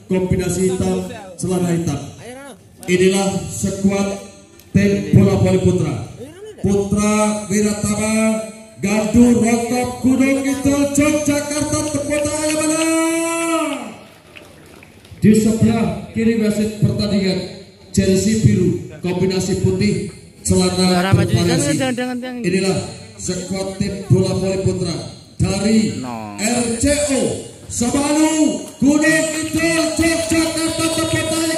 kombinasi hitam, celana hitam. Inilah skuad tim bola voli putra. Putra Wiratama Gandu Rokok Gunung Kidul Yogyakarta, tepuk tangan mana? Di sebelah kiri wasit pertandingan jersey biru kombinasi putih celana bervariasi. Inilah skuad tim bola voli putra dari RCO Sabanu Gunung Kidul Yogyakarta, tepuk tangan.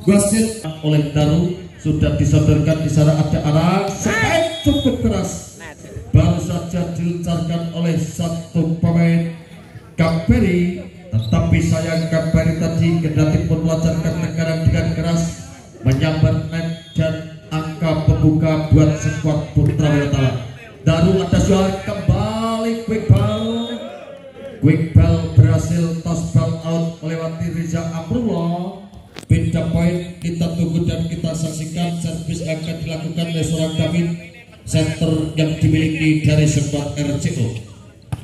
Wasit oleh Daru sudah disodorkan di sana, ada arah strike cukup keras, baru saja dilancarkan oleh satu pemain Kamperi, tetapi sayang Kamperi tadi kendati pun melancarkan tekanan dengan keras menyambar net dan angka pembuka buat skuad Putra Wiratama. Daru ada suara kembali quick ball berhasil toss ball out melewati Riza Amrullah. Beda poin kita tunggu dan kita saksikan servis akan dilakukan oleh seorang David center yang dimiliki dari skuad RCO.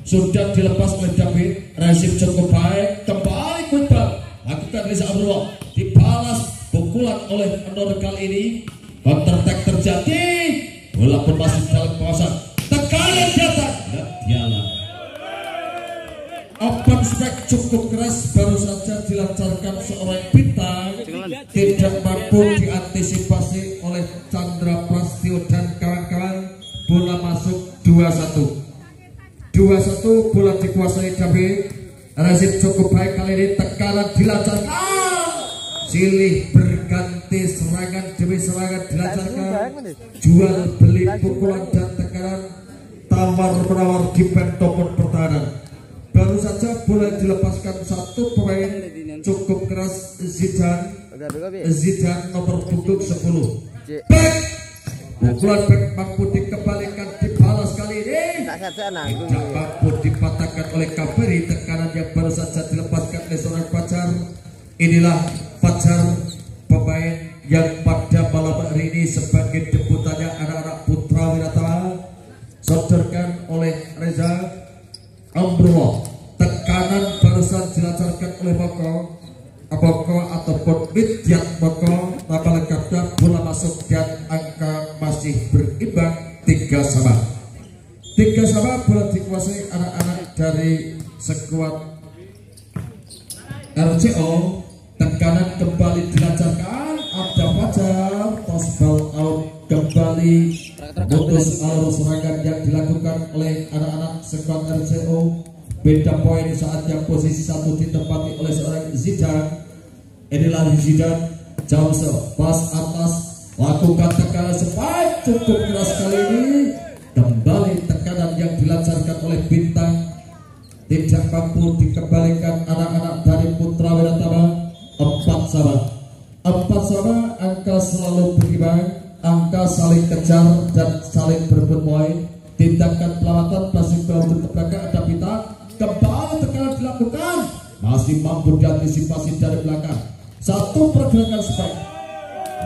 Sudah dilepas oleh David, resip cukup baik, kembali quickball lakukan Riza Amrullah, dibalas pukulan oleh Endor kali ini. Counter attack terjadi, bola pun masih dalam kawasan, tekanan datang dan dialah open spek cukup keras, baru saja dilancarkan seorang bintang, tidak mampu diantisipasi oleh Chandra Prastio dan kawan-kawan. Bola masuk 2-1, bola dikuasai David. Resip cukup baik kali ini, tekanan dilancarkan, silih berganti serangan demi serangan dilancarkan, jual beli pukulan dan tekanan, tawar menawar di pentopon pertahanan. Baru saja bola dilepaskan satu pemain cukup keras, Zidane nomor punggung 10. Back, pukulan back mampu dikembalikan, dibalas kali ini tidak mampu dipatahkan oleh Kamperi. Tekanan yang baru saja dilepaskan oleh seorang Fajar. Inilah Fajar, pemain yang pada malam hari ini sebagai debutannya anak-anak Putra Wiratama, sodorkan oleh Reza Amrullah. Tekanan barusan dilancarkan oleh Moko ataupun Widyat Moko, nama lengkapnya. Bola masuk dan angka masih berimbang 3-3. Bola dikuasai anak-anak dari skuad RCO. Tekanan kembali dilancarkan, ada Fajar, toss ball out kembali, putus alur serangan yang dilakukan oleh anak-anak skuad RCO. Beda poin saatnya posisi 1 ditempati oleh seorang Zidane. Inilah Zidane, jauh pas atas, lakukan tekanan spike cukup keras kali ini. Kembali tekanan yang dilancarkan oleh bintang, tidak mampu dikembalikan anak-anak dari Putra Wiratama. 4-4, angka selalu berimbang, angka saling kejar dan saling berebut poin. Tindakan pelamatan masih berlanjut ke belakang, ada bintang, kembali tekanan dilakukan, masih mampu diantisipasi dari belakang. Satu pergerakan spike,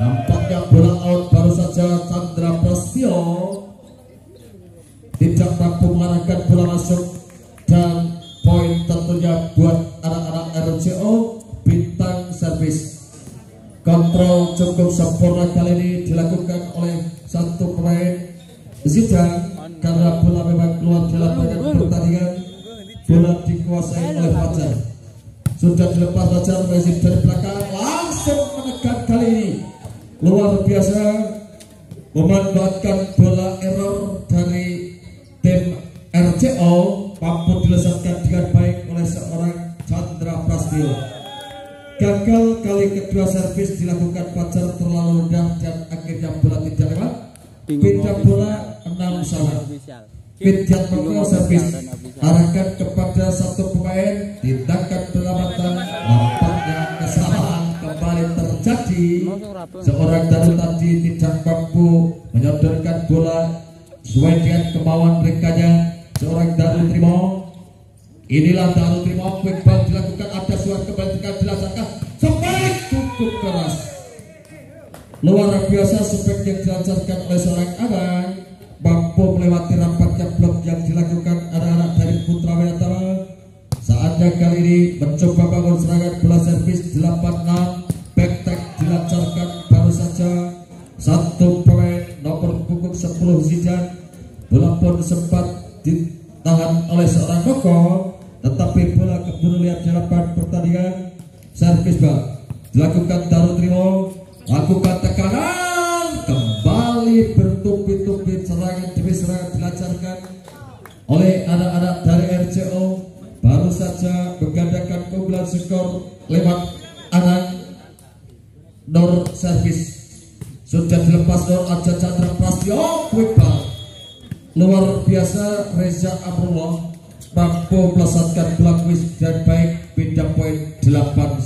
nampaknya bola out, baru saja Chandra Prastio tidak mampu mengarahkan bola masuk, dan poin tentunya buat anak-anak RCO. Bintang servis, kontrol cukup sempurna kali ini dilakukan oleh satu pemain Zidane, karena bola memang keluar di lapangan pertandingan. Bola dikuasai oleh Fajar, sudah dilepas Fajar, resip dari belakang langsung menekan kali ini luar biasa, memanfaatkan bola error dari tim RCO, mampu dilesatkan dengan baik oleh seorang Chandra Prastio. Gagal kali kedua, servis dilakukan Fajar terlalu rendah dan akhirnya bola tidak lewat. Beda bola 6-1. Widyat Moko servis, arahkan kepada satu pemain, tindakan penyelamatan, nampaknya kesalahan kembali terjadi. Seorang Daru tadi tidak mampu menyodorkan bola sesuai dengan kemauan mereka-nya. Seorang Daru terima. Inilah Daru terima, quick ball dilakukan, ada suara kembali tekan dilaksanakan, spek cukup keras, luar biasa spek yang dilancarkan oleh seorang Abang, mampu melewati rampatnya blok yang dilakukan anak-anak dari Putra Wiratama. Saatnya pada kali ini mencoba bangun serangan bola servis 86 back dilancarkan baru saja satu pemain nomor punggung 10 Zidan. Bola pun sempat ditahan oleh seorang Koko, tetapi bola keburu lihat di lapangan pertandingan. Servis bola dilakukan Darul Trimo, lakukan tekanan, kembali bertubi-tubi serangan demi serangan dilancarkan oleh anak-anak dari RCO. Baru saja menggandakan keunggulan skor lewat anak Nur servis. Sudah dilepas Nur Aja Chandra Prastio, quick ball luar biasa. Reza Amrullah mampu melesatkan bola kuis dan baik, beda poin 89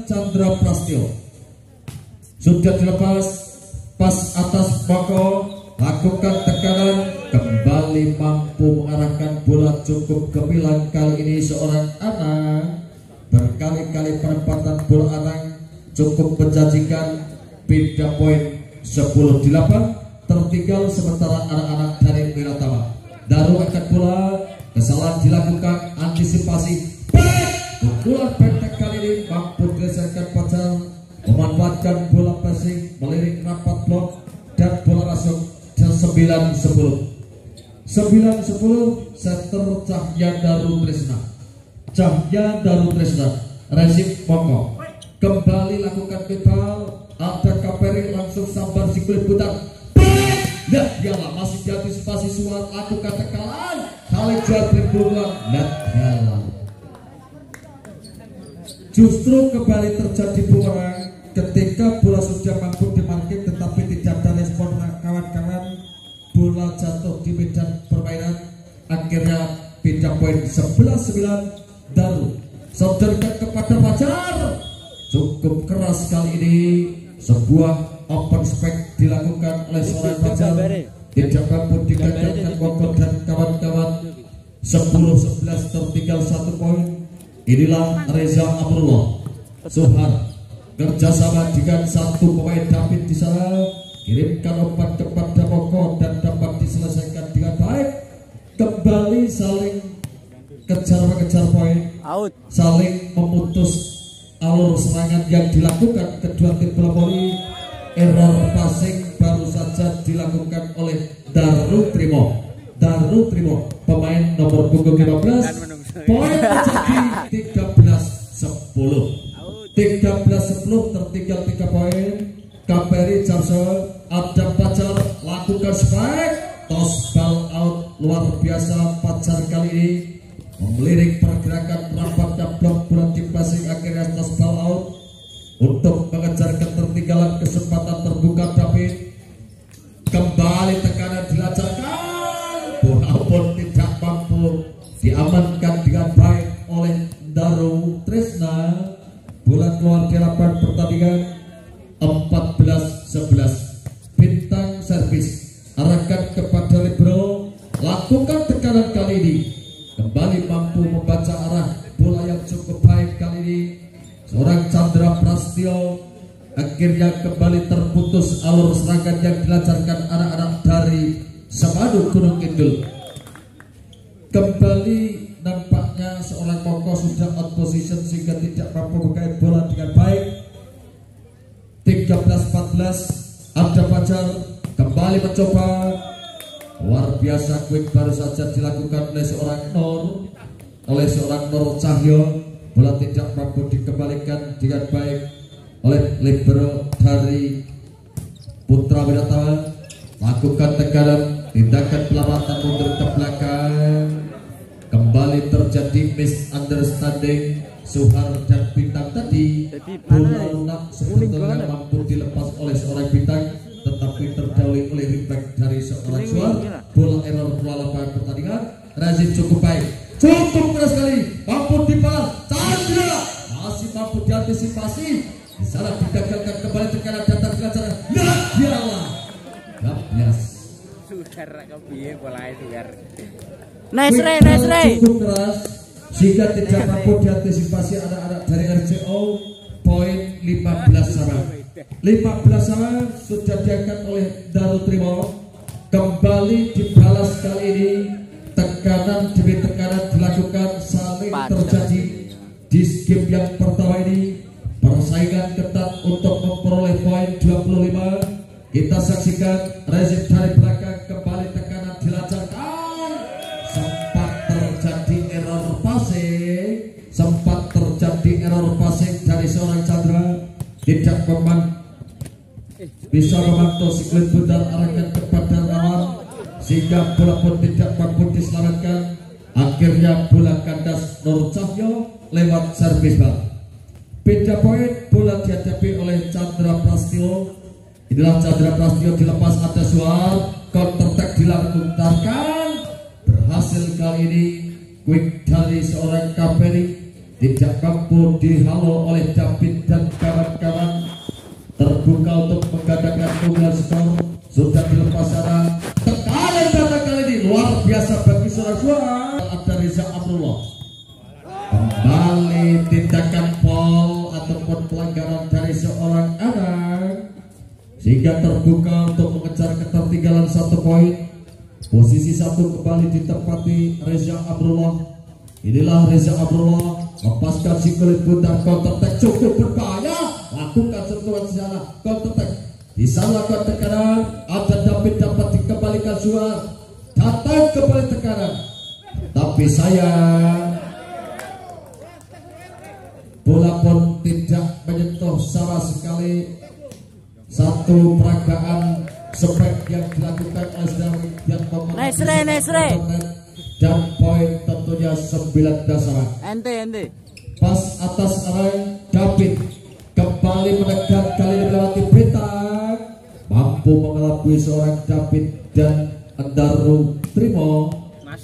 Chandra Prastio. Sudah dilepas pas atas Mako, lakukan tekanan, kembali mampu mengarahkan bola cukup gemilang. Kali ini seorang anak berkali-kali penempatan bola anak cukup menjanjikan, beda poin 10-8. Tertinggal sementara anak-anak dari Wiratama. Daru angkat bola, kesalahan dilakukan, antisipasi pukulan pendek kali ini mampu diselesaikan Pacar, memanfaatkan bola passing, melirik rapat blok dan bola masuk 9-10 setter Cahya Daru Tresna Rezim Moko kembali lakukan pipal, ada Kaperi langsung sambar si kulit putar. Nah, dialah masih diantisipasi Suat, lakukan tekanan, kali jual berbulan. Nah, dialah justru kembali terjadi bumerang ketika bola sudah mampu dimarkir tetapi tidak ada respon kawan-kawan. Bola jatuh di medan permainan, akhirnya beda poin 11-9. Daru sodorkan kepada Fajar, cukup keras kali ini. Sebuah open spek dilakukan oleh seorang Fajar, tidak mampu digagalkan Koko dan kawan-kawan. 10-11 tertinggal 1 poin. Inilah Reza Amrullah Suhar kerjasama dengan satu pemain David di sana, kirimkan umpan kepada Koko dan dapat diselesaikan dengan baik. Kembali saling kejar-kejar poin, saling memutus alur serangan yang dilakukan kedua tim bola voli. Error passing baru saja dilakukan oleh Darul Trimo, pemain nomor punggung 15. Poin menjadi 13-10 tertinggal 3 poin. Kaperi Jarsel, ada Pacar, lakukan spike, toss ball out, luar biasa Pacar kali ini melirik pergerakan rapatnya blok bola di passing, akhirnya toss ball out untuk mengejar ketertinggalan. Kesempatan terbuka David, kembali tekanan dilancarkan, bola pun tidak mampu diamankan dengan baik oleh Daru Tresna. Bola keluar di lapangan pertandingan. 14-11. Bintang servis arahkan kepada libero, lakukan tekanan kali ini, kembali mampu membaca arah bola yang cukup baik kali ini. Seorang Chandra Prastio, akhirnya kembali terputus alur serangan yang dilancarkan anak-anak dari Semadu Gunung Kidul. Kembali nampaknya seorang Koko sudah out position sehingga tidak mampu mengait bola dengan baik. 13-14. Ada Fajar kembali mencoba, luar biasa quick baru saja dilakukan oleh seorang Nur Cahyo. Bola tidak mampu dikembalikan dengan baik oleh libero dari Putra Wiratama. Lakukan tekanan, tindakan pelamatan mundur ke belakang, kembali terjadi misunderstanding. Suhar dan Bintang tadi bola sebetulnya mampu dilepas oleh seorang Bintang, tetapi terdahului oleh refleks dari seorang Suhar. Bola error keluar lapangan pertandingan. Razif cukup baik, cukup keras sekali, mampu dibalas. Chandra masih mampu diantisipasi, di sana digagalkan, kembali tekanan datang dilancarkan. Nah, dialah Gablas Suhar kepiye bola Suhar. Nice Ray. Cukup keras sehingga tidak mampu diantisipasi anak-anak dari RCO. Poin 15 sama sudah diangkat oleh Darul Trimo. Kembali dibalas kali ini, tekanan demi tekanan dilakukan terjadi di game yang pertama ini. Persaingan ketat untuk memperoleh poin 25. Kita saksikan rezim dari belakang, kembali tekanan dilancarkan. Sempat terjadi error passing dari seorang Chandra, tidak bisa memantau siklet putar arahkan kepada lawan sehingga bola pun tidak mampu diselamatkan. Akhirnya bola kandas Nur Cahyo lewat servis bal. Beda poin, bola dihadapi oleh Chandra Prastio. Inilah Chandra Prastio dilepas, ada suar, counter attack dilakukan, berhasil kali ini. Quick dari seorang Kaperi tidak mampu dihalau oleh David dan kawan-kawan. Terbuka untuk menggandakan keunggulan skor. Sudah dilepas sana, tekanan data kali ini luar biasa bagi seorang suara. Ada Reza Amrullah. Kembali tindakan foul ataupun pelanggaran dari seorang anak, sehingga terbuka untuk mengejar ketertinggalan 1 poin. Posisi 1 kembali ditempati Reza Amrullah. Inilah Reza Amrullah lepaskan si kulit bundar, counter attack cukup berbahaya, lakukan sentuhan di sana, counter attack di sana, counter tekanan. Ada David dapat dikembalikan suar, datang kembali tekanan, tapi sayang bola pun tidak menyentuh sama sekali. Satu peragaan spek yang dilakukan oleh yang Nesre. Dan poin tentunya 19 sama. Ente. Pas atas arah David kembali menekan, kali ini melewati Bintang, mampu mengelabui seorang David dan Andaru Trimo,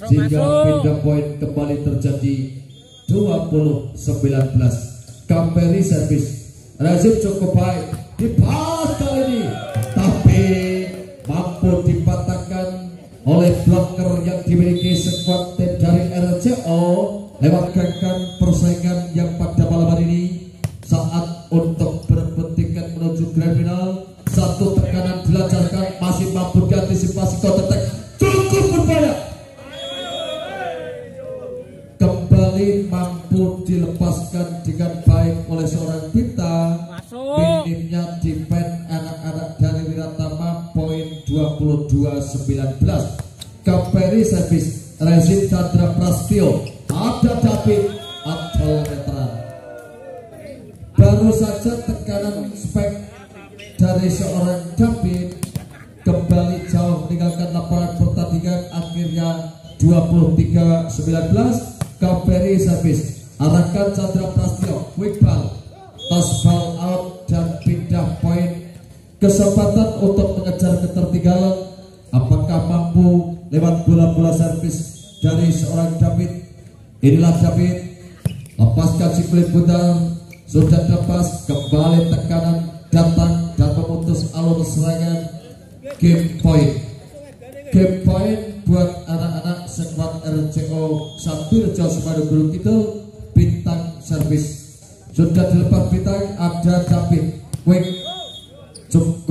sehingga pindah poin kembali terjadi 20-19. Kaperi servis rezim cukup baik, dibalas kali ini, tapi mampu dipatahkan oleh blocker yang dimiliki skuad tim dari RCO lewat gerakan persaingan yang pada malam hari ini. Saat untuk berebut tiket menuju grand final, 1 tekanan dilancarkan, masih mampu diantisipasi, counter attack cukup berbahaya, kembali mampu dilepaskan dengan baik oleh seorang Bintang. Minimnya defense anak-anak dari Wiratama, poin 22-19. Kaperi servis rezim Chandra Prastio, ada David atau veteran. Baru saja tekanan spek dari seorang David kembali jauh meninggalkan lapangan pertandingan. Akhirnya 23-19. Kaperi servis arahkan Chandra Prastio, quick ball, toss ball out dan pindah poin. Kesempatan untuk mengejar ketertinggalan, apakah mampu lewat bola-bola servis dari seorang David. Inilah David, lepaskan si kulit bundar, sudah lepas, kembali tekanan datang dan memutus alur serangan. Game point buat anak-anak skuad RCO Sampirjo Semadu Gunung Kidul. Bintang servis sudah dilepas, Bintang, ada David, quick, cukup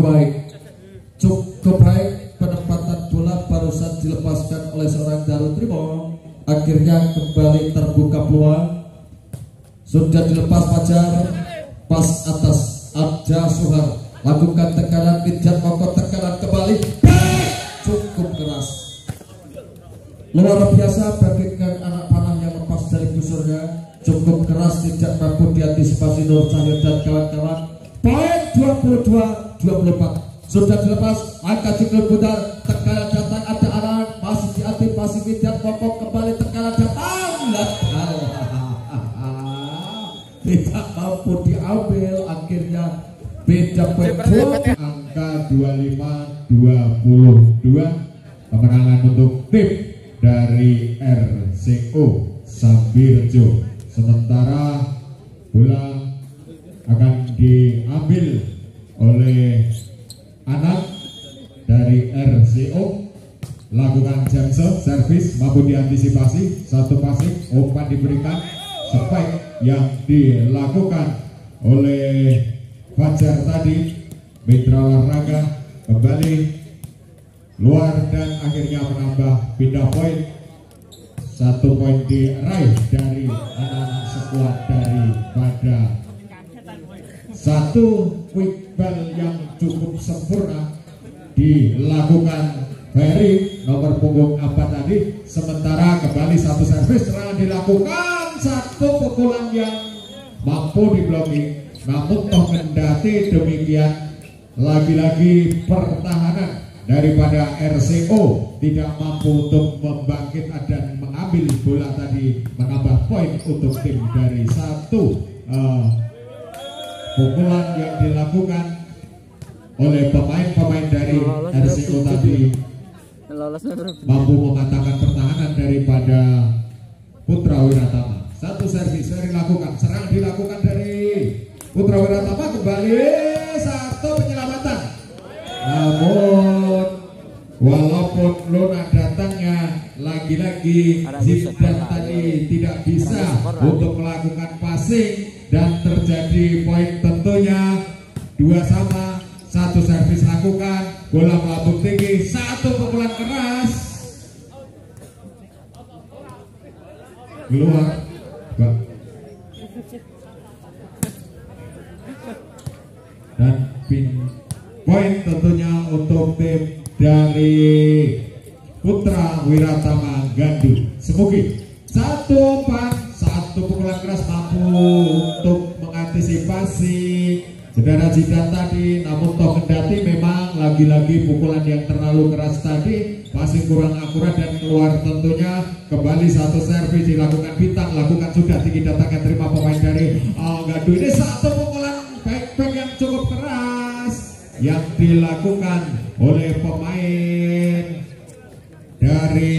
baik penempatan bola, barusan dilepaskan oleh seorang Darul Trimo. Akhirnya kembali terbuka peluang, sudah dilepas Fajar, pas atas ada Suhar, lakukan tekanan, tidak kokot, tekanan kembali, cukup keras, luar biasa bagaikan anak panah yang lepas dari busurnya, cukup keras, tidak mampu diantisipasi Nur Cahyo dan kawan-kawan. Poin 22-24 sudah dilepas, angka cikal putar, tekanan datang, ada arah, masih diantisipasi, tidak kokok, kembali tekanan datang, tidak mampu diambil. Akhirnya beda poin, angka 25-22, kemenangan untuk tim dari RCO Sampirjo. Sementara bola akan diambil oleh anak dari RCO, lakukan jump servis, mampu diantisipasi, 1 passing, umpan diberikan, spike yang dilakukan oleh Fajar tadi, mitra olahraga kembali luar dan akhirnya menambah pindah poin. 1 poin diraih dari sekuat daripada satu quick ball yang cukup sempurna dilakukan Ferry nomor punggung 4 tadi. Sementara kembali satu servis serangan dilakukan, satu pukulan yang mampu diblocking, namun toh kendati demikian lagi-lagi pertahanan daripada RCO tidak mampu untuk membangkit dan mengambil bola tadi, menambah poin untuk tim dari satu pukulan yang dilakukan oleh pemain-pemain dari RCO tadi mampu mematahkan pertahanan daripada Putra Wiratama. Satu servis dilakukan, serangan dilakukan dari Putra Wiratama, kembali satu penyelamatan. Namun walaupun Luna datangnya lagi-lagi Zidane tadi tidak bisa untuk melakukan passing dan terjadi poin tentunya 2-2. Satu servis lakukan, bola melambung tinggi, satu pukulan keras keluar. Dan poin tentunya untuk tim dari Putra Wiratama Gandu. Semoga satu pukulan keras mampu untuk mengantisipasi saudara Zidane tadi, namun toh kendati memang lagi-lagi pukulan yang terlalu keras tadi masih kurang akurat dan keluar. Tentunya kembali satu servis dilakukan Bintang, lakukan sudah tinggi datangkan terima pemain dari Gandu. Ini satu pukulan back yang cukup keras yang dilakukan oleh pemain dari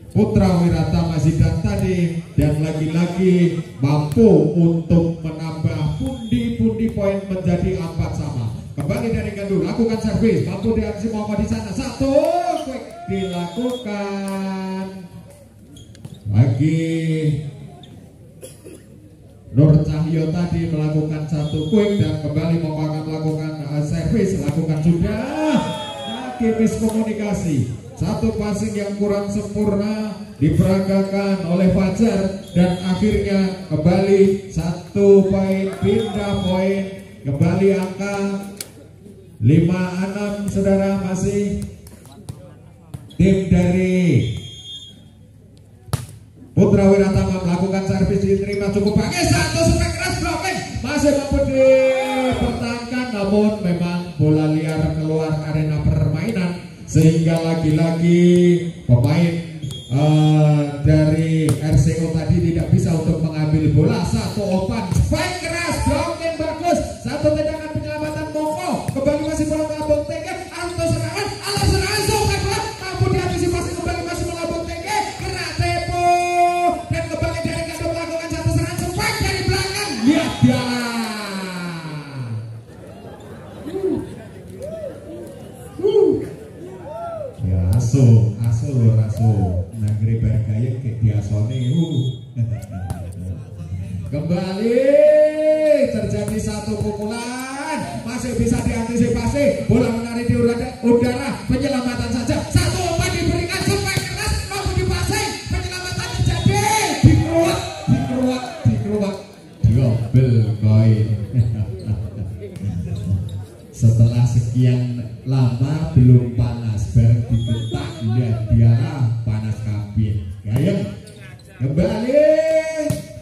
Putra Wiratama Zidane tadi, dan lagi-lagi mampu untuk menambah pundi-pundi poin menjadi 4-4. Kembali dari Gandu, lakukan servis, mampu diaksi Muhammad di sana, satu quick dilakukan bagi Nur Cahyo tadi, melakukan satu quick dan kembali melakukan servis, lakukan sudah lagi miskomunikasi. Satu passing yang kurang sempurna diperagakan oleh Fajar dan akhirnya kembali satu poin, pindah poin, kembali angka 5-6 saudara. Masih tim dari Putra Wiratama melakukan servis, diterima cukup bagus, satu strike keras blocking, masih mampu dipertahankan, namun memang bola liar keluar arena permainan sehingga lagi-lagi pemain dari RCO tadi tidak bisa untuk mengambil bola. Satu open spike keras, blocking bagus, satu tendangan penyelamatan Moko, kembali masih bola melambung tinggi, auto serangan, super bola mampu diantisipasi, kembali masih melambung tinggi, kena tempo dan kembali dari Gandu melakukan satu serangan spike dari belakang. Lihat dia. Aso nagri bergaya kayak biasone. Kembali terjadi satu pukulan, masih bisa diantisipasi, bola menarik di udara, penyelamatan saja, satu umpan diberikan spike keras, mampu dipasing, penyelamatan terjadi, dikeruak, diobel koin. Setelah sekian lama belum panas, bareng digetak dialah panas kabin. Gayeng kembali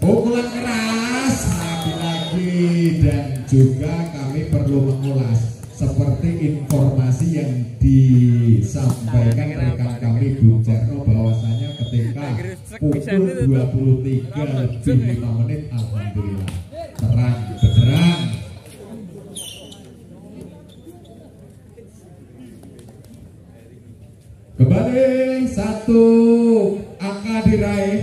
pukulan keras lagi-lagi, dan juga kami perlu mengulas seperti informasi yang disampaikan rekan kami Bung Cerno bahwasanya ketika pukul 23:05 alhamdulillah terang benderang. Kembali satu angka diraih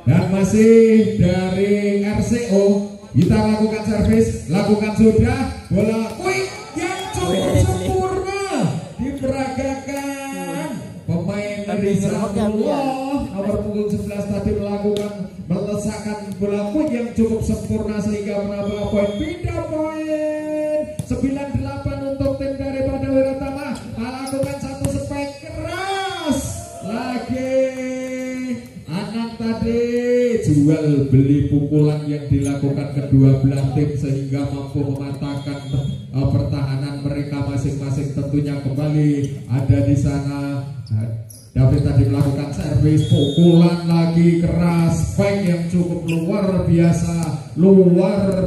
dan masih dari RCO. Kita lakukan servis, lakukan sudah, bola quick yang cukup sempurna diperagakan pemain dari Sarullah nomor punggung 11 tadi melesakkan bola quick yang cukup sempurna sehingga menambah poin, pindah poin 9-8 untuk tim daripada Wiratama. Melakukan satu spike keras lagi Anang tadi, jual beli pukulan yang dilakukan kedua belah tim sehingga mampu mematahkan pertahanan mereka masing-masing. Tentunya kembali ada di sana David tadi melakukan servis, pukulan lagi keras, back yang cukup luar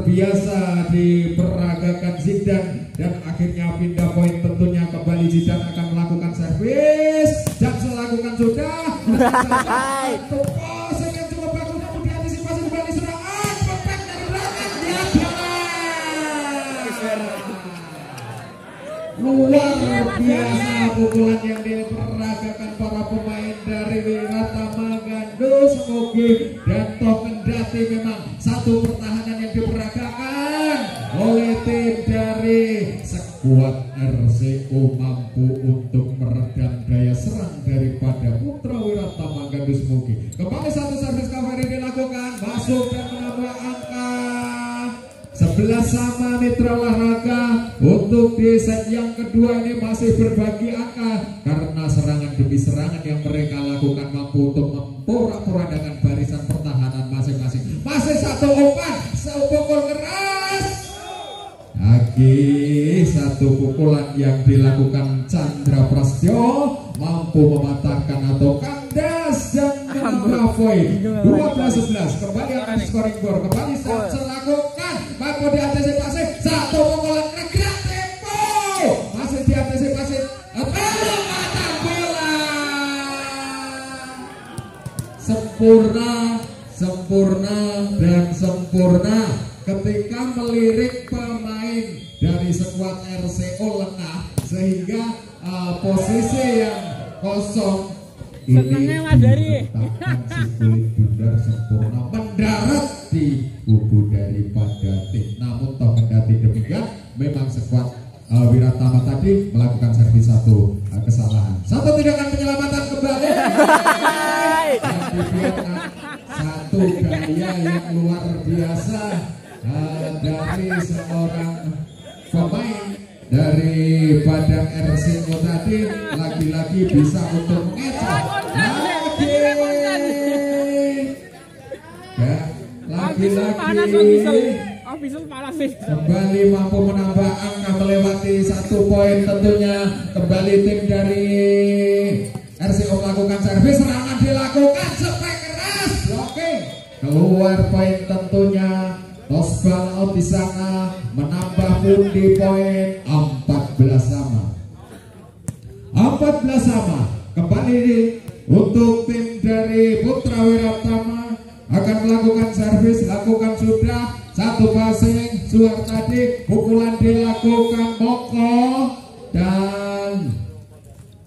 biasa diperagakan Zidane, dan akhirnya pindah poin. Tentunya kembali Zidane akan melakukan servis dan melakukan sudah satu posisi yang cukup bagus, namun diantisipasi kembali serangan back dari belakang dia luar biasa pukulan yang diperagakan para pemain dari Wiratama Gandus Mogi dan Toh Kendati. Memang satu pertahanan yang diperagakan oleh tim dari skuad RCO mampu untuk meredam daya serang daripada Putra Wiratama Gandus Mogi. Kembali satu servis cover dilakukan, masuk dan menambah angka 11 sama mitra olahraga. Untuk di set yang kedua ini masih berbagi angka karena serangan demi serangan yang mereka lakukan mampu untuk memporak-porandakan barisan pertahanan masing-masing. Masih satu umpan, pukul keras. Lagi satu pukulan yang dilakukan Chandra Prastyo mampu mematahkan atau kandas dan menambah poin 12-11. Kembali akan scoring board, kembali lakukan mampu diantisipasi satu pukulan gerak tempo, masih diantisipasi belum matang bola sempurna ketika melirik pemain dari skuad RCO lengah sehingga posisi yang kosong ini diletakkan si kulit bundar sempurna mendarat di kubu daripada tim. Namun Toh kendati demikian, memang skuad Wiratama tadi melakukan servis satu kesalahan. Satu tindakan penyelamatan kembali satu gaya yang luar biasa dari seorang pemain dari Padang RCO tadi, lagi-lagi bisa untuk mengecoh lagi-lagi kembali mampu menambah angka melewati 1 poin. Tentunya kembali tim dari RCO melakukan servis, serangan dilakukan, spek keras, blocking, keluar poin. Tentunya Tosbal out di sana menambah pundi poin 14 sama. Kembali untuk tim dari Putra Wiratama akan melakukan servis, lakukan sudah satu passing, suar tadi pukulan dilakukan Moko, dan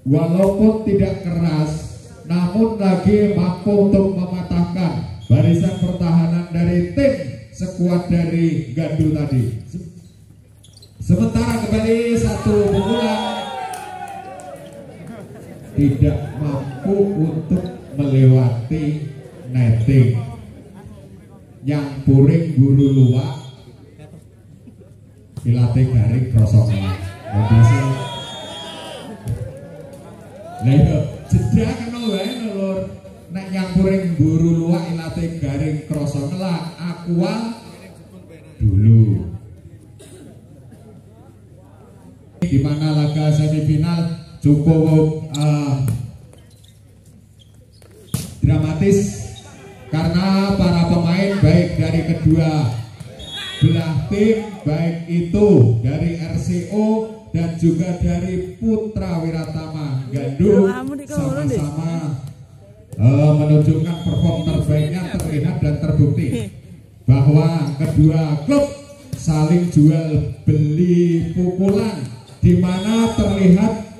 walaupun tidak keras namun lagi mampu untuk mematahkan barisan pertahanan dari tim skuad dari Gandu tadi. Sementara kembali satu pukulan tidak mampu untuk melewati netting. Yang puring guru luak dilatih garing krosongan. Lha jeda kena wae lur. Nek yang puring guru luak dilatih garing krosongan aqua dulu. Di mana laga semifinal cukup dramatis karena para pemain baik dari kedua belah tim, baik itu dari RCO dan juga dari Putra Wiratama Gandu, sama-sama menunjukkan perform terbaiknya, terlihat dan terbukti bahwa kedua klub saling jual beli pukulan, di mana terlihat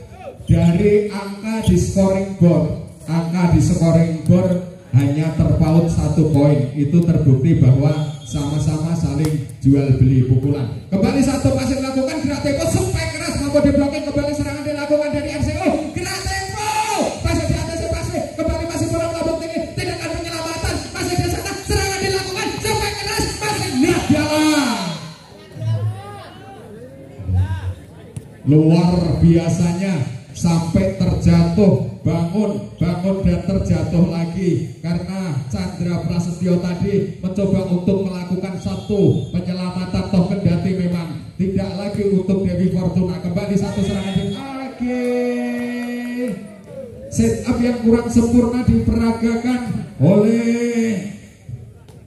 dari angka di scoring board. Angka di scoring board hanya terpaut 1 poin. Itu terbukti bahwa sama-sama saling jual beli pukulan. Kembali satu passing dilakukan, gerak tempo, supaya keras mampu diblocking. Kembali serangan dilakukan dari RCO, gerak tempo, masih diantisipasi, kembali masih bola melambung tinggi, tindakan penyelamatan masih di sana, serangan dilakukan, supaya keras, masih lihat jalan. Luar biasanya sampai terjatuh bangun dan terjatuh lagi karena Chandra Prasetyo tadi mencoba untuk melakukan satu penyelamatan, toh kendati memang tidak lagi untuk Dewi Fortuna. Kembali satu serangan lagi, set up yang kurang sempurna diperagakan oleh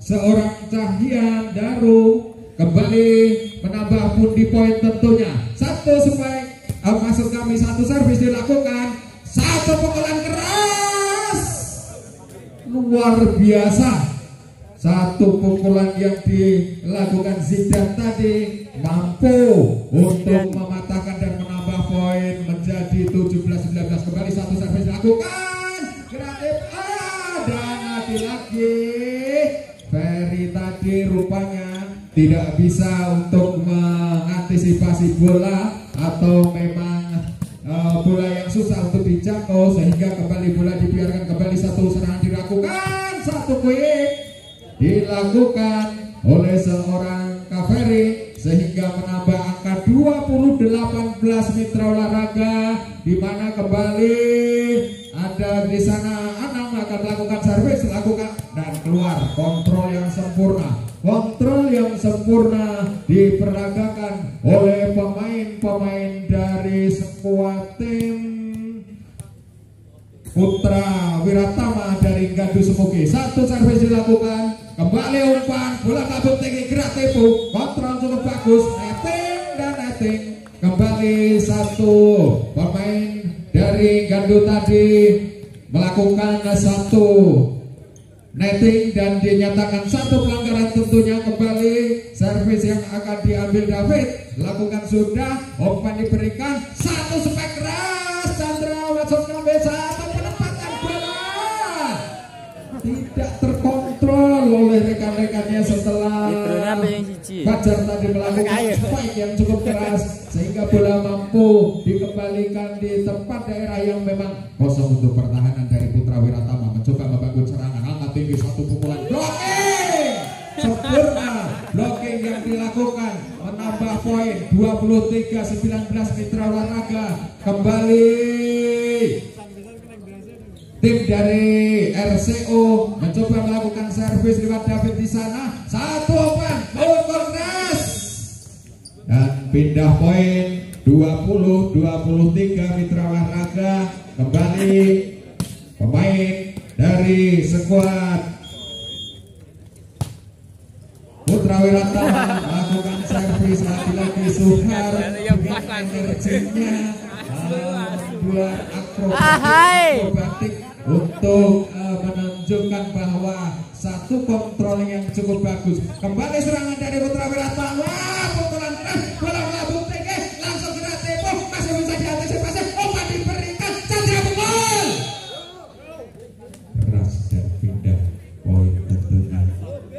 seorang Cahya Daru. Kembali menambah pundi poin tentunya. Satu supaya maksud kami satu servis dilakukan, satu pukulan keras luar biasa. Satu pukulan yang dilakukan Zidan tadi mampu untuk mematahkan dan menambah poin menjadi 17-19. Kembali satu servis dilakukan, kreatif dan lagi-lagi Ferry tadi rupanya tidak bisa untuk mengantisipasi bola, atau memang bola yang susah untuk dijangkau, sehingga kembali bola dibiarkan. Kembali satu serangan dilakukan, satu quick dilakukan oleh seorang Kaveri sehingga menambah angka 20-18 mitra olahraga, di mana kembali ada di sana Anang akan melakukan servis, lakukan dan keluar. Kontrol yang sempurna diperagakan oleh pemain-pemain dari skuad tim Putra Wiratama dari Gaduh Semoge. Satu servis dilakukan, kembali umpan, bola kabut tinggi, gerak tepu, kontrol cukup bagus, netting. Kembali satu pemain dari Gaduh tadi melakukan satu netting dan dinyatakan satu pelanggaran tentunya. Kembali servis yang akan diambil David, lakukan sudah, umpan diberikan, satu spek keras, Chandra langsung ngambil satu, penempatan bola tidak terkontrol oleh rekan-rekannya setelah Fajar tadi melakukan spike yang cukup keras, sehingga bola mampu dikembalikan di tempat daerah yang memang kosong untuk pertahanan dari Putra Wiratama. Mencoba membangun serangan, angkat tinggi, satu pukulan, blocking sempurna, blocking yang dilakukan menambah poin 23-19 mitra olahraga. Kembali tim dari RCO mencoba melakukan servis lewat David di sana, satu umpan, pukul keras dan pindah poin 20-23 mitra olahraga. Kembali pemain dari skuad Putra Wiratama melakukan servis lagi-lagi. Suhar dengan energinya membuat akrobatik untuk menunjukkan bahwa satu kontrol yang cukup bagus. Kembali serangan dari Putra Wiratama, pukulan keras, bola melambung tinggi, langsung kena tempo, masih bisa diantisipasi, umpan diberikan, Chandra pukul keras dan pindah poin tentunya.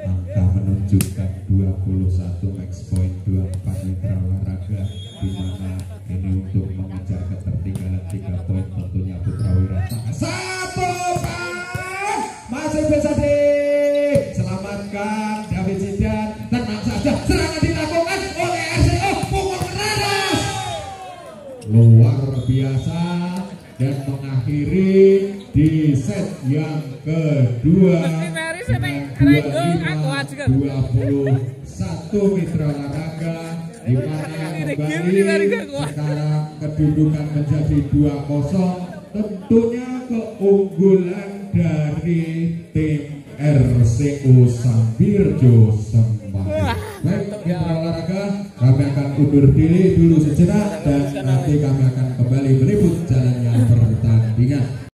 Angka menunjukkan 21 max point 24 mitra olahraga, di mana ini untuk mengejar ketertinggalan 3 poin tentunya Putra Wiratama. Satu pan masih bisa diselamatkan David Zidan. Tenang saja, serangan dilakukan oleh RCO, pukul keras luar biasa dan mengakhiri di set yang kedua dengan 25-21 mitra olahraga, di mana kembali sekarang kedudukan menjadi 2-0. Tentunya keunggulan dari tim RCO Sambirjo Semarang. Baik mitra olahraga, kami akan undur diri dulu sejenak dan nanti kami akan kembali meliput jalannya pertandingan.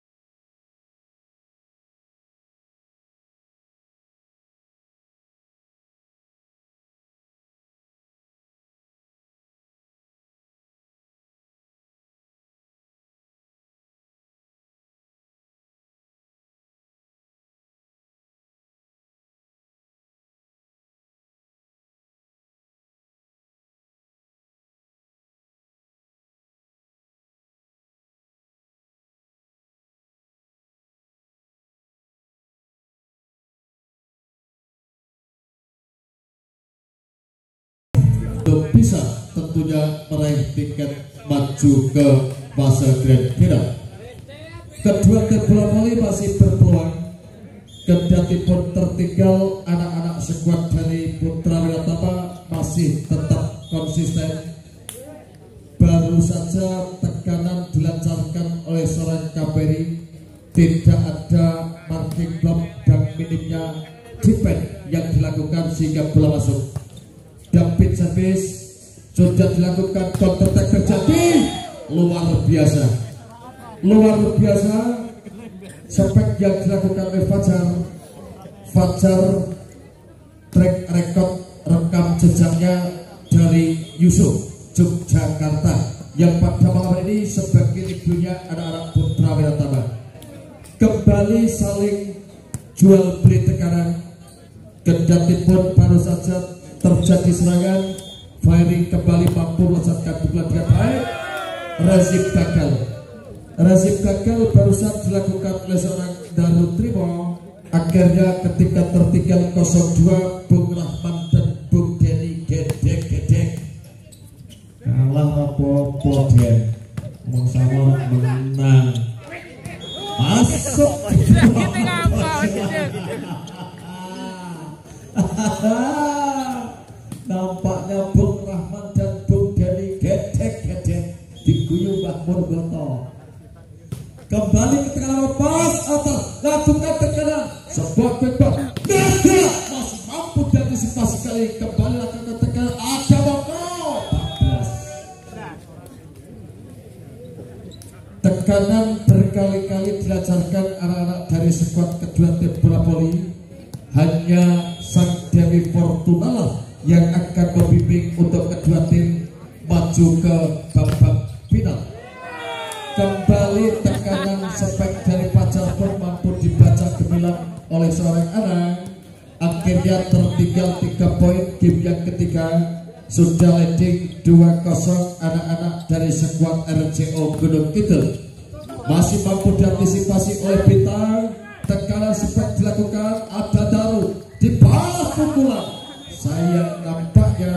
Untuk bisa tentunya meraih tiket maju ke fase grand final. Kedua tim bola voli masih berpeluang. Kendati pun tertinggal, anak-anak skuad dari Putra Wiratama masih tetap konsisten. Baru saja tekanan dilancarkan oleh seorang Kaperi, tidak ada marking block dan minimnya defense yang dilakukan sehingga bola masuk. Dampit service sudah dilakukan, counter attack terjadi, luar biasa, luar biasa. Spek yang dilakukan oleh Fajar track record rekam jejaknya dari Yusuf Yogyakarta yang pada malam ini sebagai ibunya anak-anak Putra Wiratama kembali saling jual beli tekanan. Kendati pun baru saja terjadi serangan, firing kembali mampu melesatkan pukulan dengan baik. Rezim gagal barusan dilakukan oleh seorang Darul Trimo. Akhirnya ketika tertinggal 0-2, Bung Rahman dan Bung Denny gedek kalah apa-apa Den, mau sama menang masuk. Nampaknya Bung Rahman dan Bung Denny gedek diguyur Mbak Murgoto. Kembali ke tengah lepas atas, lakukan tekanan sebuah bebas gagal, masih mampu diantisipasi kali. Kembali lakukan tekanan, ada Moko 14. Tekanan berkali-kali dilancarkan anak-anak dari skuad kedua tim bola voli. Hanya sang Dewi Fortuna lah yang akan membimbing untuk kedua tim maju ke babak final. Kembali tekanan spek dari Fajar pun mampu dibaca gemilang oleh seorang anak. Akhirnya tertinggal 3 poin. Game yang ketiga sudah leading 2-0 anak-anak dari skuad RCO Gunung Kidul. Masih mampu diantisipasi oleh Bintang. Tekanan spek dilakukan, ada Daru dibalas pukulan. Sayang nampaknya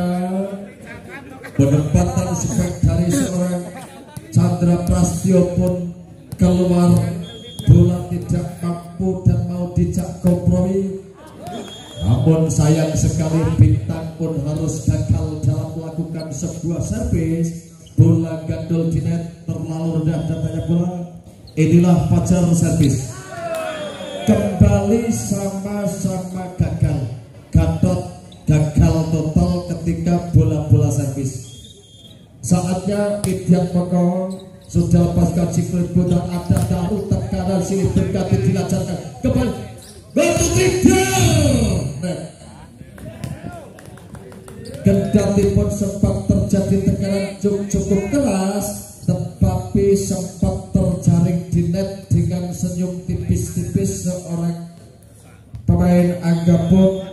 penempatan spek dari seorang Chandra Prastio pun keluar, bola tidak mampu dan mau dijak kompromi. Namun sayang sekali Bintang pun harus gagal dalam melakukan sebuah servis. Bola gandul di net terlalu rendah dan banyak bola. Inilah Fajar servis. Kembali sama-sama gagal. Gatot gagal total ketika bola-bola servis. Saatnya Idian Moko sudah lepaskan siklet dan ada Daru tekanan sini berganti dilancarkan kembali bentuk tidak. Kendati pun sempat terjadi tekanan cukup keras, tetapi sempat terjaring di net dengan senyum tipis-tipis. Seorang pemain Angga pun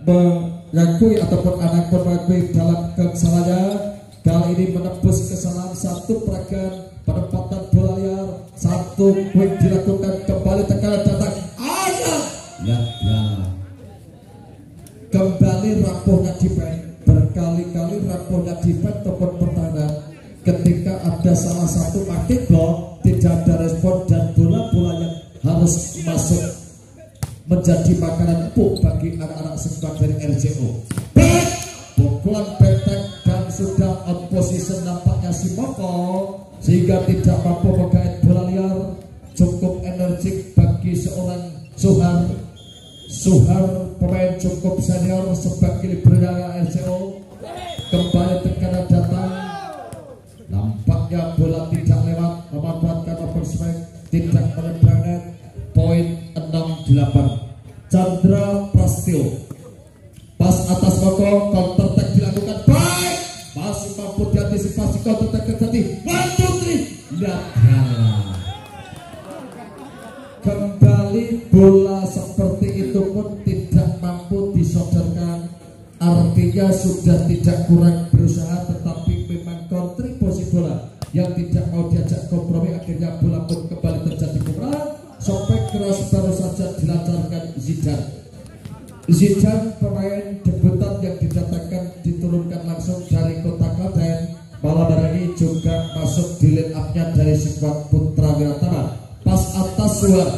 mengakui ataupun anak pun mengakui dalam kesalahannya. Kali ini menembus kesalahan satu peragaan penempatan bola liar, satu quick dilakukan, kembali tekanan datang ayah ya. Kembali rapuhnya defense, berkali-kali rapuhnya defense ataupun pertahanan. Ketika ada salah satu marking block, tidak ada respon dan bola-bola yang harus masuk menjadi makanan empuk bagi anak-anak skuad dari RCO. Back, pukulan benteng dan sudah on position nampaknya si Moko sehingga tidak mampu menggait bola liar. Cukup energik bagi seorang Suhar pemain cukup senior sebagai libero RCO. Kembali tekanan datang, nampaknya bola tidak lewat, memanfaatkan open strike, tidak menembak net. Poin 6-8 Chandra Prastio. Pas atas Moko, counter attack dilakukan baik, masih mampu diantisipasi counter attack terjadi. 1-3 lihat kembali bola seperti itu pun tidak mampu disodorkan. Artinya sudah tidak kurang berusaha, tetapi memang kontribusi bola yang tidak mau diajak kompromi. Akhirnya bola pun kembali terjadi kemenangan. Sopek keras baru saja dilancarkan Zidan pemain debutan yang didatangkan diturunkan langsung dari kota Klaten. Malam hari ini juga masuk di line up-nya dari skuad Putra Wiratama. Pas Suhar.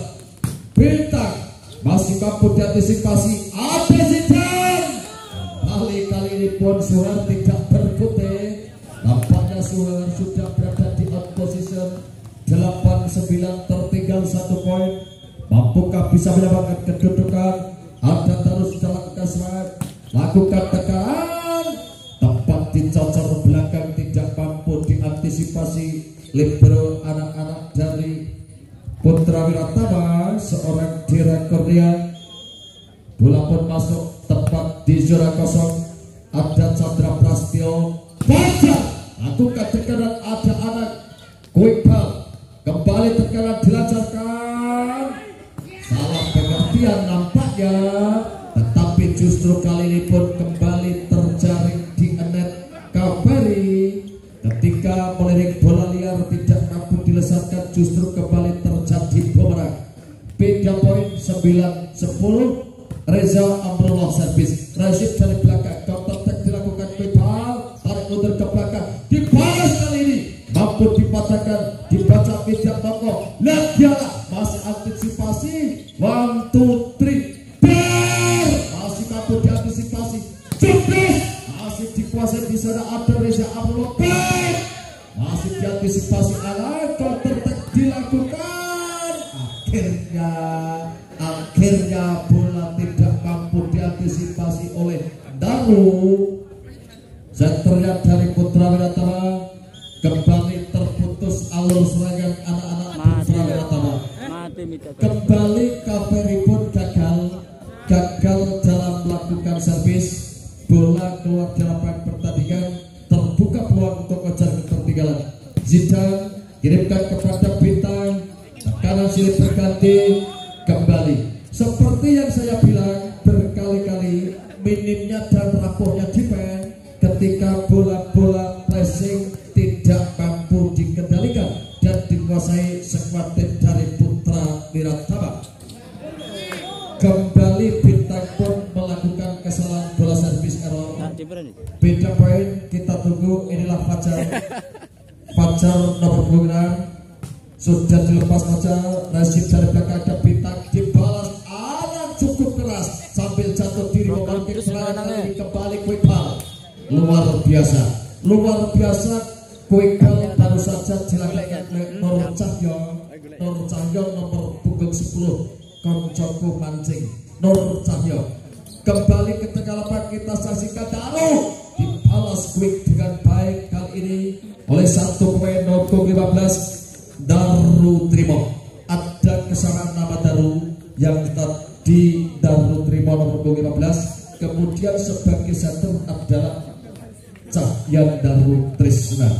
Bintang masih mampu diantisipasi. Ada Zidan. Kali ini pun Suhar tidak berkutik. Nampaknya Suhar sudah berada di out position. 8-9 tertinggal 1 poin. Mampukah bisa mendapatkan kedudukan? Ada terus melakukan serangan, lakukan tekanan, tepat dicocor belakang, tidak mampu diantisipasi libero anak-anak dari Putra Wiratama, seorang direkornya. Bola pun masuk tepat di zona kosong. Ada Chandra Prastio, baca, lakukan tekanan, ada anak quick ball. Kembali tekanan dilancarkan. Salah pengertian nampaknya, tetapi justru kali ini pun kembali terjaring di net Kaveri. Ketika melirik bola liar tidak mampu dilesatkan, justru kembali terjadi bumerang. Beda poin 9-10. Reza Amrullah servis, Rasid dari belakang, counter attack dilakukan Pepal, tarik mundur ke belakang, dibalas kali ini. Mampu dipatahkan, dibaca media toko. Nagiala masih antisipasi. 1, 2, 3 ber, masih mampu diantisipasi. Jepres masih dikuasai di sana. Ada Reza Amrullah ber, masih diantisipasi. Counter attack dilakukan. Akhirnya bola tidak mampu diantisipasi oleh Daru. Senternya dari Putra Wiratama. Kembali terputus alur serangan anak-anak Putra Wiratama. Kembali Kaveri pun gagal dalam melakukan servis. Bola keluar dari lapangan pertandingan. Terbuka peluang untuk mengejar ketertinggalan. Zidan kirimkan kepada Bintang. Tekanan silih berganti. Kembali seperti yang saya bilang berkali-kali, minimnya dan rapuhnya defense ketika bola-bola pressing tidak mampu dikendalikan dan dikuasai skuad tim dari Putra Wiratama. Kembali Bintang pun melakukan kesalahan bola servis error. Beda poin, kita tunggu. Inilah Fajar nomor 26 sudah dilepas saja. Rasid dari belakang, ada Bintang, dibalas anak cukup keras sambil jatuh diri membangkit serangan. Kembali quick ball, luar biasa quick ball baru saja dilakukan oleh Nur Cahyo nomor punggung 10 koncoku mancing. Nur Cahyo kembali ke tengah lapangan, kita saksikan Daru dibalas quick dengan baik kali ini oleh 1 pemain nomor 15 Daru Trimo. Ada kesalahan nama Daru yang tadi Daru Trimo nomor 15. Kemudian sebagai center adalah Cahyan Daru Trisna.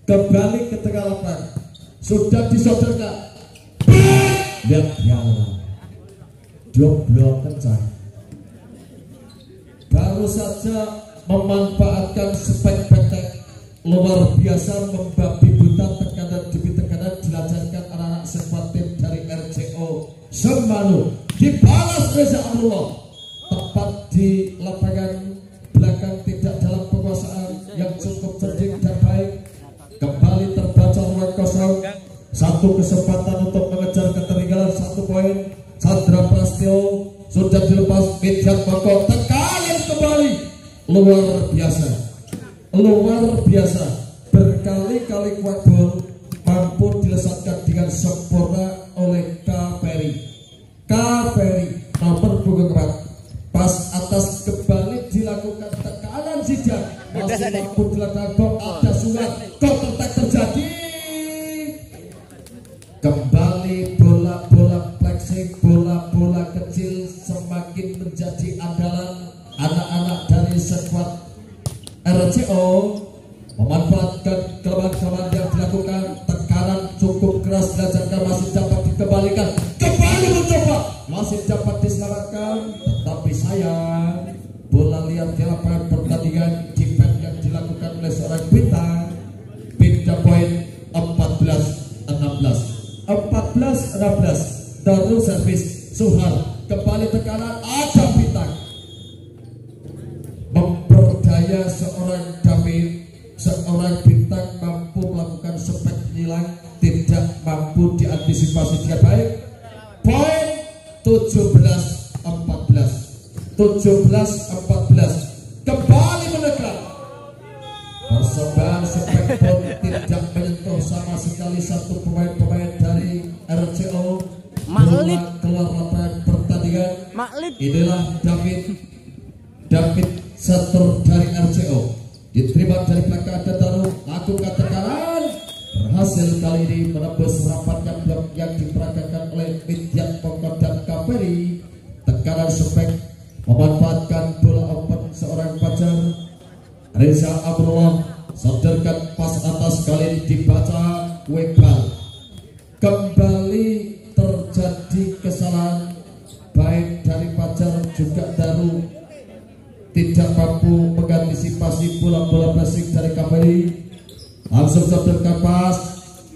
Kembali ke tengah lapangan, sudah disodorkan. Lihat ya, blok kencang. Baru saja memanfaatkan spek petek luar biasa, membabi buta tekanan demi tekanan dilancarkan anak-anak skuad tim dari RCO Semanu. Dibalas Reza Amrullah tepat di lapangan belakang, tidak dalam penguasaan yang cukup cerdik dan baik. Kembali terbaca ruang kosong. Satu kesempatan untuk mengejar ketertinggalan 1 poin. Chandra Prastio sudah dilepas, Median Moko tekanan kembali. Luar biasa, berkali-kali kuat gol mampu dilesatkan dengan sempurna oleh Kaveri nomor punggung 4. Pas atas kembali dilakukan tekanan Zidan, masih mampu dilakukan gol. Ada Surat, counter attack terjadi. Kembali bola-bola flexing, bola-bola kecil semakin menjadi andalan anak-anak dari skuad RCO. Memanfaatkan kelemahan yang dilakukan, tekanan cukup keras dilancarkan, masih dapat dikembalikan, kembali mencoba, masih dapat diselamatkan, tetapi sayang bola liar di lapangan pertandingan. Defense yang dilakukan oleh seorang Bintang. Beda poin 14-16. Daru servis Suhar, kembali tekanan, ada Bintang memperdaya seorang Damir. Seorang Bintang mampu melakukan spek hilang, tidak mampu diantisipasi. 17-14 kembali menekan. Persembahan Spek pun tidak menyentuh sama sekali satu pemain-pemain dari RCO. Maklip keluar lapangan pertandingan. Maklip. Inilah David Setur dari RCO, diterima dari belakang ada Daru, lakukan tekanan, berhasil kali ini menembus rapatnya blok yang diperagakan oleh Midyat Pokok dan Kaveri. Tekanan Spek memanfaatkan bola open seorang Fajar. Reza Abdullah sodorkan pas atas, kali ini dibaca Webal. Kembali terjadi kesalahan baik dari Fajar juga Daru, tidak mampu mengantisipasi bola-bola basic dari Kaveri. Langsung sodorkan pas,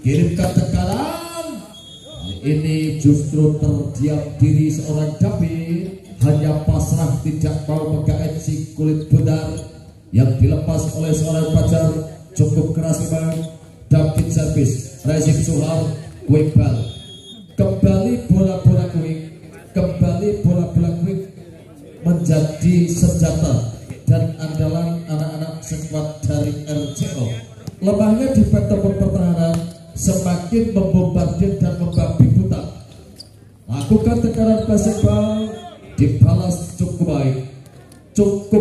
kirimkan tekanan. Ini justru terdiam diri seorang David, hanya pasrah tidak mau menggait si kulit bundar yang dilepas oleh seorang Fajar. Cukup keras memang. David servis, Rezim Suhar, quick ball. Kembali bola-bola quick menjadi senjata dan andalan anak-anak sekuat dari RCO. Lemahnya di petemon pertahanan semakin membombardir dan membabi buta. Lakukan tekanan basketball, dibalas cukup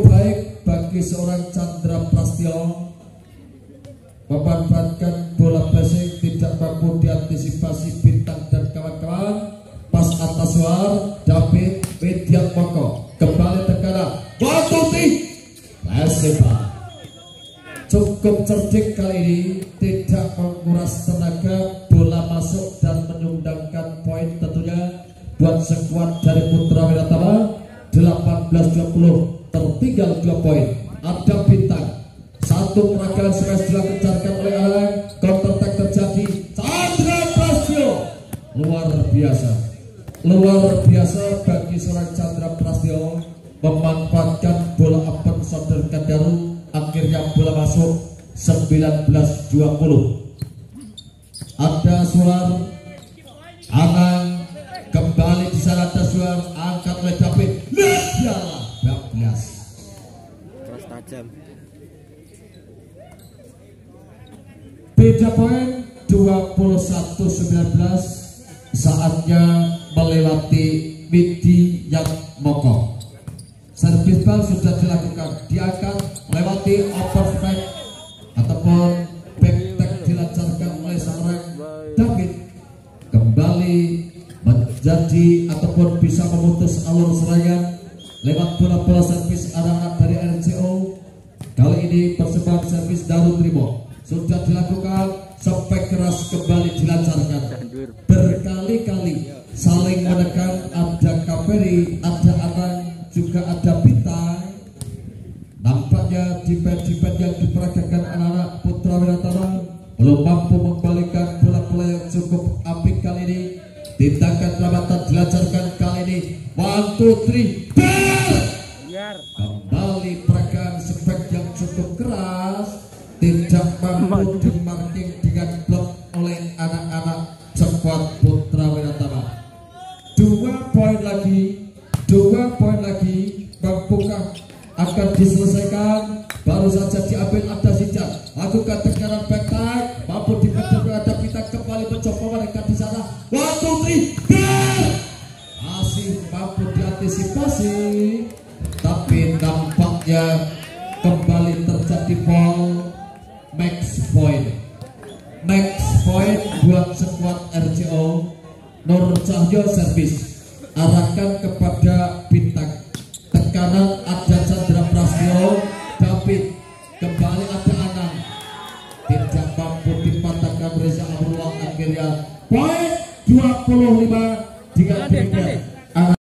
baik bagi seorang Chandra Prastio. Memanfaatkan bola basic, tidak mampu diantisipasi Bintang dan kawan-kawan. Pas atas luar David Midyat Pokok, kembali tekanan Watuti basketball. Cukup cerdik kali ini, tidak menguras tenaga, bola masuk dan menyumbangkan poin tentunya buat sekuat dari Putra Wiratama. 18-20 tertinggal 2 poin. Ada Bintang, satu peragaan smash dilancarkan oleh Alang, counter attack terjadi. Chandra Prastio luar biasa bagi seorang Chandra Prastio, memanfaatkan bola open sodorkan Daru, akhirnya bola masuk. 19-20. Ada Suar Anang, kembali di sana ada Suar, angkat oleh David, lihatlah 12. Terus tajam. Beda poin 21-19. Saatnya melewati Midi yang Moko. Servis bal sudah dilakukan, diangkat melewati overstep ataupun back dilancarkan oleh seorang David. Kembali menjadi ataupun bisa memutus alur serangan lewat bola-bola servis anak-anak dari RCO. Kali ini persembahan servis Daru Trimo sudah dilakukan, sampai keras kembali dilancarkan. Berkali-kali saling menekan, ada Kaveri, ada Anang, juga ada Bintang. Nampaknya defense yang diperagakan anak-anak Putra Wiratama belum mampu membalikan bola-bola yang cukup apik kali ini. Tindakan perawatan dilancarkan kali ini. 1, 2, 3, ball! Kembali peragaan Spek yang cukup keras, tidak mampu dimarking dengan blok oleh anak-anak sekuat Putra Wiratama. 2 poin lagi, mampukah akan diselesaikan? Baru saja diambil ada Sijar, lakukan tekanan back, mampu dipencet ada Bintang, kembali mencoba mereka di sana. 1, 2, 3, masih mampu diantisipasi, tapi nampaknya kembali terjadi foul. Max point buat sekuat RCO. Nur Cahyo servis, arahkan kepada Bintang. Tekanan ada Chandra Prastio, David, kembali ada Anang, tidak mampu dipatahkan Reza Abdullah. Akhirnya poin 25